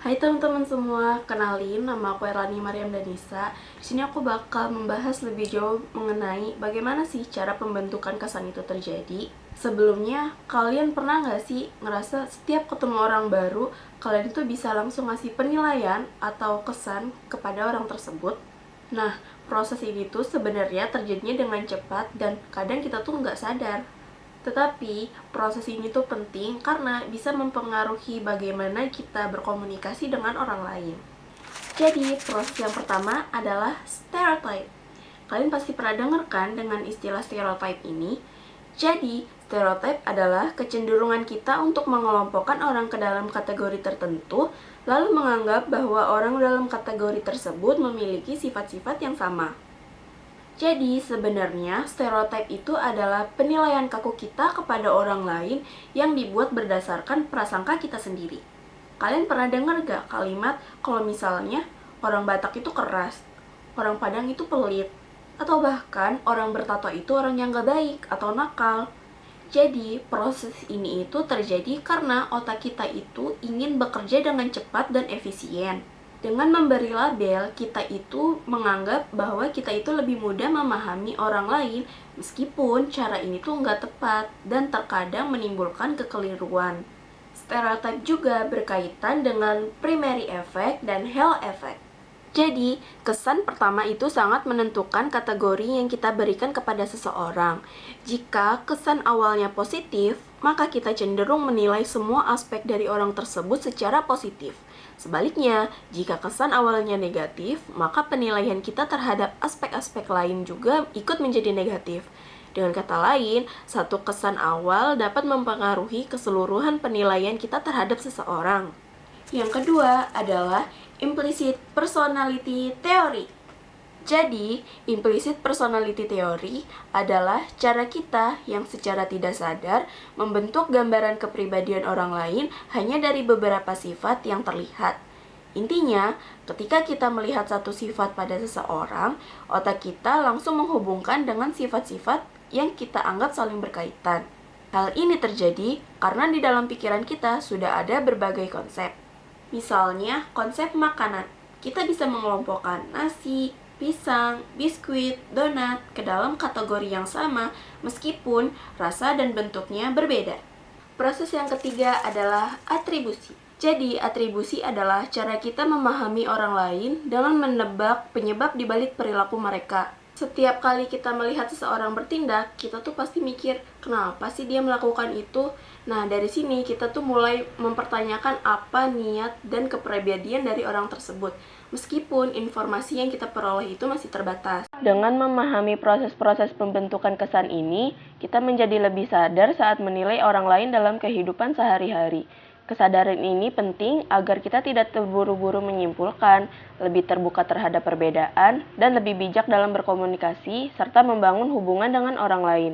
Hai teman-teman semua, kenalin nama aku Erlani Mariam Danisa. Di sini aku bakal membahas lebih jauh mengenai bagaimana sih cara pembentukan kesan itu terjadi. Sebelumnya, kalian pernah nggak sih ngerasa setiap ketemu orang baru, kalian itu bisa langsung ngasih penilaian atau kesan kepada orang tersebut? Nah, proses ini tuh sebenarnya terjadinya dengan cepat dan kadang kita tuh nggak sadar. Tetapi proses ini tuh penting karena bisa mempengaruhi bagaimana kita berkomunikasi dengan orang lain. Jadi proses yang pertama adalah stereotype. Kalian pasti pernah dengar kan dengan istilah stereotype ini? Jadi stereotype adalah kecenderungan kita untuk mengelompokkan orang ke dalam kategori tertentu, lalu menganggap bahwa orang dalam kategori tersebut memiliki sifat-sifat yang sama. Jadi sebenarnya stereotip itu adalah penilaian kaku kita kepada orang lain yang dibuat berdasarkan prasangka kita sendiri. Kalian pernah dengar gak kalimat kalau misalnya orang Batak itu keras, orang Padang itu pelit, atau bahkan orang bertato itu orang yang gak baik atau nakal? Jadi proses ini itu terjadi karena otak kita itu ingin bekerja dengan cepat dan efisien. Dengan memberi label, kita itu menganggap bahwa kita itu lebih mudah memahami orang lain, meskipun cara ini tuh nggak tepat dan terkadang menimbulkan kekeliruan. Stereotip juga berkaitan dengan primary effect dan halo effect. Jadi, kesan pertama itu sangat menentukan kategori yang kita berikan kepada seseorang. Jika kesan awalnya positif, maka kita cenderung menilai semua aspek dari orang tersebut secara positif. Sebaliknya, jika kesan awalnya negatif, maka penilaian kita terhadap aspek-aspek lain juga ikut menjadi negatif. Dengan kata lain, satu kesan awal dapat mempengaruhi keseluruhan penilaian kita terhadap seseorang. Yang kedua adalah implicit personality theory. Jadi, implicit personality theory adalah cara kita yang secara tidak sadar membentuk gambaran kepribadian orang lain hanya dari beberapa sifat yang terlihat. Intinya, ketika kita melihat satu sifat pada seseorang, otak kita langsung menghubungkan dengan sifat-sifat yang kita anggap saling berkaitan. Hal ini terjadi karena di dalam pikiran kita sudah ada berbagai konsep. Misalnya, konsep makanan. Kita bisa mengelompokkan nasi, pisang, biskuit, donat ke dalam kategori yang sama meskipun rasa dan bentuknya berbeda. Proses yang ketiga adalah atribusi. Jadi, atribusi adalah cara kita memahami orang lain dengan menebak penyebab di balik perilaku mereka. Setiap kali kita melihat seseorang bertindak, kita tuh pasti mikir, kenapa sih dia melakukan itu? Nah, dari sini kita tuh mulai mempertanyakan apa niat dan kepribadian dari orang tersebut. Meskipun informasi yang kita peroleh itu masih terbatas. Dengan memahami proses-proses pembentukan kesan ini, kita menjadi lebih sadar saat menilai orang lain dalam kehidupan sehari-hari. Kesadaran ini penting agar kita tidak terburu-buru menyimpulkan, lebih terbuka terhadap perbedaan, dan lebih bijak dalam berkomunikasi serta membangun hubungan dengan orang lain.